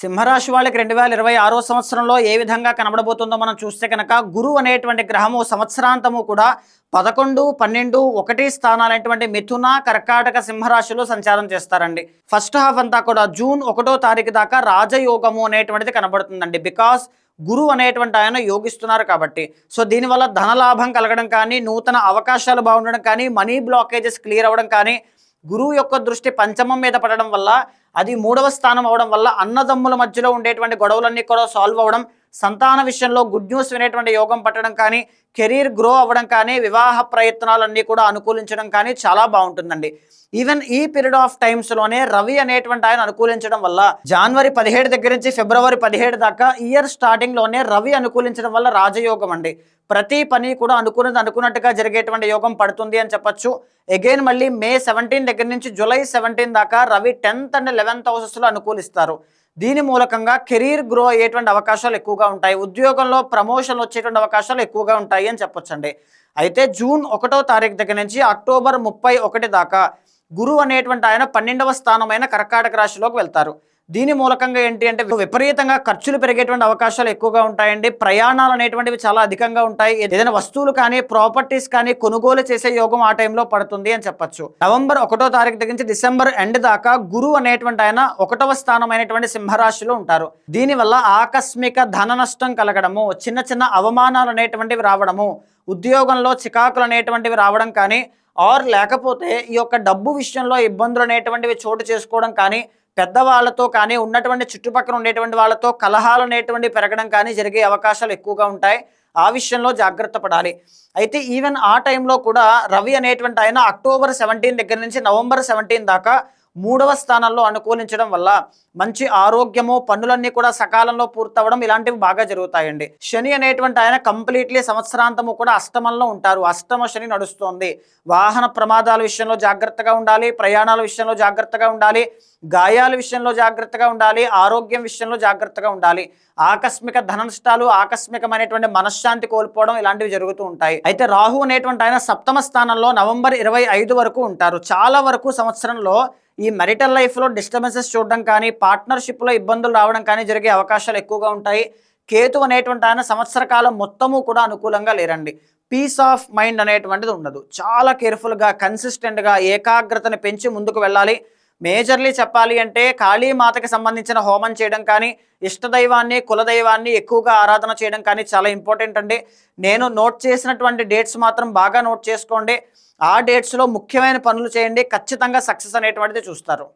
సింహరాశి వాళ్ళకి 2026 సంవత్సరంలో ఏ విధంగా కనబడబోతుందో మనం చూస్తే కనుక గురువు అనేటువంటి గ్రహము సంవత్సరాంతము కూడా 11, 12, 1 స్థానాలైనటువంటి మిథున, కర్కాటక, సింహరాశిలో సంచారం చేస్తారండి. ఫస్ట్ హాఫ్ అంతా కూడా జూన్ 1వ తారీఖు దాకా రాజయోగము అనేటువంటిది కనబడుతుందండి. బికాస్ గురువు అనేటువంటి ఆయన యోగిస్తున్నారు కాబట్టి. సో దీనివల్ల ధనలాభం కలగడం కానీ, నూతన అవకాశాలు బాగుండడం కానీ, మనీ బ్లాకేజెస్ క్లియర్ అవ్వడం కానీ, గురువు యొక్క దృష్టి పంచమం మీద పడడం వల్ల అది 3వ స్థానం అవడం వల్ల అన్నదమ్ముల మధ్యలో ఉండేటువంటి గొడవలన్నీ కూడా సాల్వ్ అవ్వడం, సంతాన విషయంలో గుడ్ న్యూస్ వినేటువంటి యోగం పట్టడం కానీ, కెరీర్ గ్రో అవ్వడం కానీ, వివాహ ప్రయత్నాలన్నీ కూడా అనుకూలించడం కానీ చాలా బాగుంటుందండి. ఈవెన్ ఈ పీరియడ్ ఆఫ్ టైమ్స్లోనే రవి అనేటువంటి ఆయన అనుకూలించడం వల్ల జనవరి 17 దగ్గర నుంచి ఫిబ్రవరి 17 దాకా ఇయర్ స్టార్టింగ్లోనే రవి అనుకూలించడం వల్ల రాజయోగం అండి. ప్రతి పని కూడా అనుకున్నట్టుగా జరిగేటువంటి యోగం పడుతుంది అని చెప్పొచ్చు. అగైన్ మళ్ళీ మే 17 దగ్గర నుంచి జూలై 17 దాకా రవి 10th and 11th హౌసెస్లో అనుకూలిస్తారు. దీని మూలకంగా కెరీర్ గ్రో అయ్యేటువంటి అవకాశాలు ఎక్కువగా ఉంటాయి. ఉద్యోగంలో ప్రమోషన్లు వచ్చేటువంటి అవకాశాలు ఎక్కువగా ఉంటాయి అని చెప్పొచ్చండి. అయితే జూన్ 1వ తారీఖు దగ్గర నుంచి అక్టోబర్ 31 దాకా గురువు అనేటువంటి ఆయన 12వ స్థానమైన కర్కాటక రాశిలోకి వెళ్తారు. దీని మూలకంగా ఏంటి అంటే విపరీతంగా ఖర్చులు పెరిగేటువంటి అవకాశాలు ఎక్కువగా ఉంటాయండి. ప్రయాణాలు అనేటువంటివి చాలా అధికంగా ఉంటాయి. ఏదైనా వస్తువులు కానీ, ప్రాపర్టీస్ కానీ కొనుగోలు చేసే యోగం ఆ టైంలో పడుతుంది అని చెప్పొచ్చు. నవంబర్ 1వ తారీఖు దగ్గర నుంచి డిసెంబర్ ఎండ్ దాకా గురువు అనేటువంటి ఆయన 1వ స్థానమైనటువంటి సింహరాశిలో ఉంటారు. దీనివల్ల ఆకస్మిక ధన నష్టం కలగడము, చిన్న చిన్న అవమానాలు అనేటువంటివి రావడము, ఉద్యోగంలో చికాకులు అనేటువంటివి రావడం కానీ, ఆర్ లేకపోతే ఈ యొక్క డబ్బు విషయంలో ఇబ్బందులు అనేటువంటివి చోటు చేసుకోవడం కానీ, పెద్దవాళ్లతో కానీ, ఉన్నటువంటి చుట్టుపక్కల ఉండేటువంటి వాళ్ళతో కలహాలు అనేటువంటివి పెరగడం కానీ జరిగే అవకాశాలు ఎక్కువగా ఉంటాయి. ఆ విషయంలో జాగ్రత్త పడాలి. అయితే ఈవెన్ ఆ టైంలో కూడా రవి అనేటువంటి ఆయన అక్టోబర్ 17 దగ్గర నుంచి నవంబర్ 17 దాకా 3వ స్థానంలో అనుకూలించడం వల్ల మంచి ఆరోగ్యము, పనులన్నీ కూడా సకాలంలో పూర్తవడం ఇలాంటివి బాగా జరుగుతాయండి. శని అనేటువంటి ఆయన కంప్లీట్లీ సంవత్సరాంతము కూడా అష్టమంలో ఉంటారు. అష్టమ శని నడుస్తోంది. వాహన ప్రమాదాల విషయంలో జాగ్రత్తగా ఉండాలి, ప్రయాణాల విషయంలో జాగ్రత్తగా ఉండాలి, గాయాల విషయంలో జాగ్రత్తగా ఉండాలి, ఆరోగ్యం విషయంలో జాగ్రత్తగా ఉండాలి. ఆకస్మిక ధన నష్టాలు, ఆకస్మికమైనటువంటి మనశ్శాంతి కోల్పోవడం ఇలాంటివి జరుగుతూ ఉంటాయి. అయితే రాహు అనేటువంటి ఆయన 7వ స్థానంలో నవంబర్ 25 వరకు ఉంటారు. చాలా వరకు సంవత్సరంలో ఈ మెరిటల్ లైఫ్లో డిస్టర్బెన్సెస్ చూడడం కానీ, పార్ట్నర్షిప్లో ఇబ్బందులు రావడం కానీ జరిగే అవకాశాలు ఎక్కువగా ఉంటాయి. కేతు అనేటువంటి ఆయన సంవత్సర కాలం మొత్తము కూడా అనుకూలంగా లేరండి. పీస్ ఆఫ్ మైండ్ అనేటువంటిది ఉండదు. చాలా కేర్ఫుల్గా, కన్సిస్టెంట్గా ఏకాగ్రతను పెంచి ముందుకు వెళ్ళాలి. మేజర్లీ చెప్పాలి అంటే కాళీమాతకి సంబంధించిన హోమం చేయడం కానీ, ఇష్టదైవాన్ని, కులదైవాన్ని ఎక్కువగా ఆరాధన చేయడం కానీ చాలా ఇంపార్టెంట్ అండి. నేను నోట్ చేసినటువంటి డేట్స్ మాత్రం బాగా నోట్ చేసుకోండి. ఆ డేట్స్లో ముఖ్యమైన పనులు చేయండి. ఖచ్చితంగా సక్సెస్ అనేటువంటిది చూస్తారు.